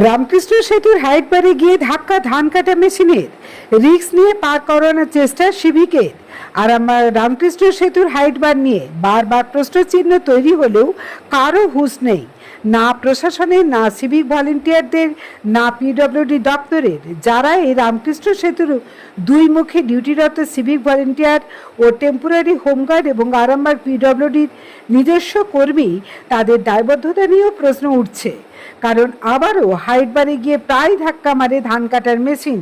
রামকৃষ্ণ সেতুর হাইট বারে গিয়ে ধাক্কা ধান কাটা মেশিনের রিস্ক নিয়ে পার করানোর চেষ্টা সিভিকের। আর আমার রামকৃষ্ণ সেতুর হাইট বার নিয়ে বারবার প্রশ্নচিহ্ন তৈরি হলেও কারো হুঁশ নেই, না প্রশাসনের, না সিভিক ভলেন্টিয়ারদের, না পিডব্লিউডি দপ্তরের। যারা এই রামকৃষ্ণ সেতুর দুই মুখে ডিউটিরত সিভিক ভলেন্টিয়ার ও টেম্পোরারি হোমগার্ড এবং আরামবাগ পিডব্লিউডির নিজস্ব কর্মী, তাদের দায়বদ্ধতা নিয়েও প্রশ্ন উঠছে। কারণ আবারও হাইট বারে গিয়ে প্রায় ধাক্কা মারে ধান কাটার মেশিন।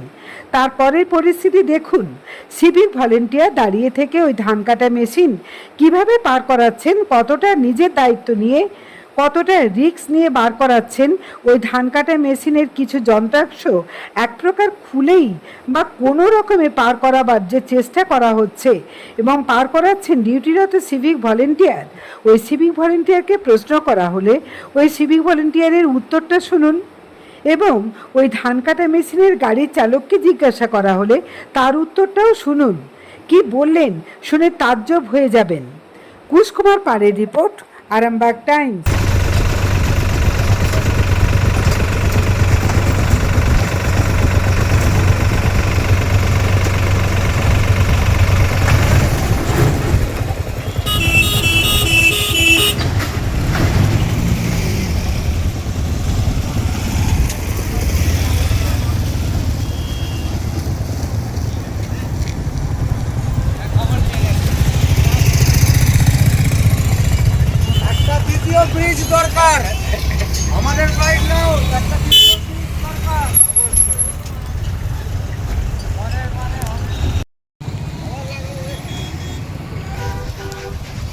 তারপরের পরিস্থিতি দেখুন, সিভিক ভলেন্টিয়ার দাঁড়িয়ে থেকে ওই ধান কাটা মেশিন কিভাবে পার করাচ্ছেন, কতটা নিজের দায়িত্ব নিয়ে, কতটা রিস্ক নিয়ে বার করাচ্ছেন। ওই ধান কাটা মেশিনের কিছু যন্ত্রাংশ এক প্রকার খুলেই বা কোনো রকমে পার করাবার যে চেষ্টা করা হচ্ছে এবং পার করাচ্ছেন ডিউটিরত সিভিক ভলেন্টিয়ার। ওই সিভিক ভলেন্টিয়ারকে প্রশ্ন করা হলে ওই সিভিক ভলেন্টিয়ারের উত্তরটা শুনুন, এবং ওই ধান কাটা মেশিনের গাড়ির চালককে জিজ্ঞাসা করা হলে তার উত্তরটাও শুনুন। কি বললেন শুনে তাজ্জব হয়ে যাবেন। কুশকুমার পাড়ের রিপোর্ট, আরামবাগ টাইমস। ব্রিজ দরকার আমাদের রাইট নাও, একটা ব্রিজ দরকার।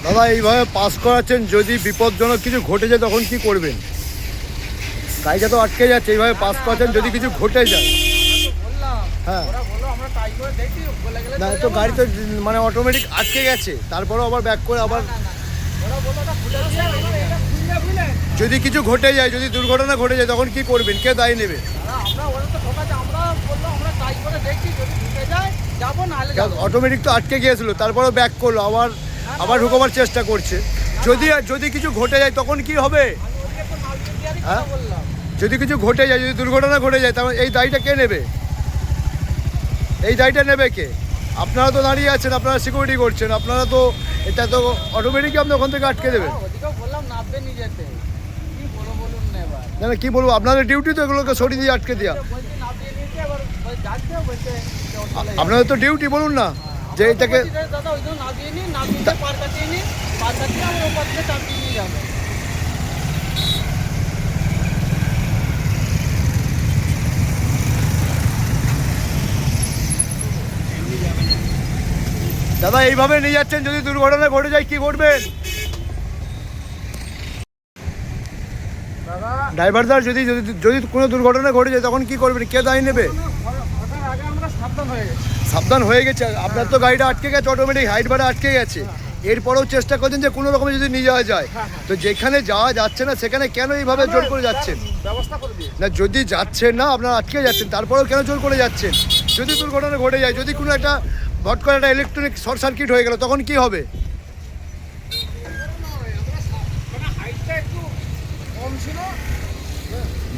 দাদা এইভাবে পাস করাচ্ছেন, যদি বিপজ্জনক কিছু ঘটে যায় তখন কি করবেন? গাড়িটা তো আটকে যাচ্ছে, এইভাবে পাস করাচ্ছেন, যদি কিছু ঘটে যায়। হ্যাঁ না, তো গাড়ি তো মানে অটোমেটিক আটকে গেছে, তারপরেও আবার ব্যাক করে আবার যদি কিছু ঘটে যায়, যদি দুর্ঘটনা ঘটে যায় তখন কি করবেন? কে দায়ী নেবে? অটোমেটিক তো আটকে গিয়েছিল, তারপরেও ব্যাক করলো, আবার ঢুকবার চেষ্টা করছে। যদি কিছু ঘটে যায় তখন কি হবে? হ্যাঁ, যদি কিছু ঘটে যায়, যদি দুর্ঘটনা ঘটে যায়, তাহলে এই দায়ীটা কে নেবে? এই দায়ীটা নেবে কে? আপনারা তো দাঁড়িয়ে আছেন, আপনারা সিকিউরিটি করছেন, আপনারা তো এটা তো অটোমেটিকই আপনি ওখান থেকে আটকে দেবেন। না না, কি বলবো, আপনাদের ডিউটি তো এগুলোকে সরিয়ে দিয়ে আটকে দেওয়া। আপনাদের তো ডিউটি, বলুন না যে এটাকে। দাদা এইভাবে নিয়ে যাচ্ছেন, যদি দুর্ঘটনা ঘটে যায় কি করবেন? ড্রাইভার স্যার, যদি কোনো দুর্ঘটনা ঘটে যায় তখন কি করবেন? কে দায়ী নেবে? সাবধান হয়ে গেছে, আপনার তো গাড়িটা আটকে গেছে, অটোমেটিক হাইট বারে আটকে গেছে। এরপরেও চেষ্টা করছেন যে কোনো রকমে যদি নিয়ে যাওয়া যায়, তো যেখানে যাওয়া যাচ্ছে না সেখানে কেন এইভাবে জোর করে যাচ্ছেন? না, যদি যাচ্ছেন না, আপনারা আটকে যাচ্ছেন, তারপরেও কেন জোর করে যাচ্ছেন? যদি দুর্ঘটনা ঘটে যায়, যদি কোনো একটা ভট করে একটা ইলেকট্রনিক শর্ট সার্কিট হয়ে গেল তখন কি হবে?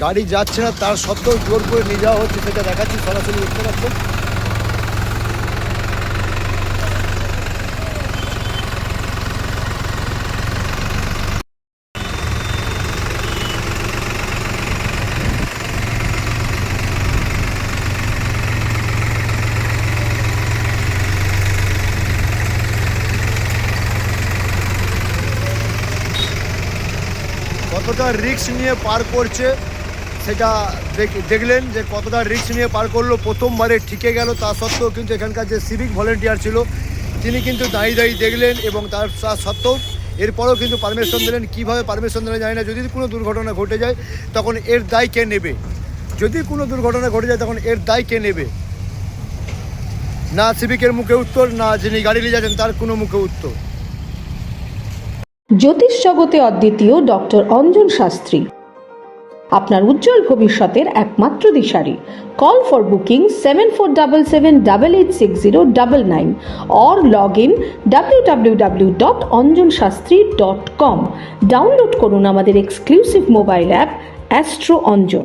গাড়ি যাচ্ছে না, তার সত্ত্বেও জোর করে নিয়ে যাওয়া হচ্ছে, সেটা দেখাচ্ছি, সরাসরি দেখতে পাচ্ছেন। কতটা রিস্ক নিয়ে পার করছে সেটা দেখলেন, যে কতটা রিস্ক নিয়ে পার করলো। প্রথমবারে ঠিকে গেল, তা সত্ত্বেও কিন্তু এখানকার যে সিভিক ভলেন্টিয়ার ছিল তিনি কিন্তু দাঁড়িয়ে দেখলেন, এবং তার সত্ত্বেও এরপরেও কিন্তু পারমিশন দিলেন। কীভাবে পারমিশন দিলেন জানি না। যদি কোনো দুর্ঘটনা ঘটে যায় তখন এর দায় কে নেবে? যদি কোনো দুর্ঘটনা ঘটে যায় তখন এর দায় কে নেবে? না সিভিকের মুখে উত্তর, না যিনি গাড়ি নিয়ে যাচ্ছেন তার কোনো মুখে উত্তর। জ্যোতিষ জগতে অদ্বিতীয় ডক্টর অঞ্জন শাস্ত্রী, আপনার উজ্জ্বল ভবিষ্যতের একমাত্র দিশারি। Call for booking 7477886099 or log in www.anjanshastri.com। Download করুন আমাদের exclusive mobile app astro Anjan.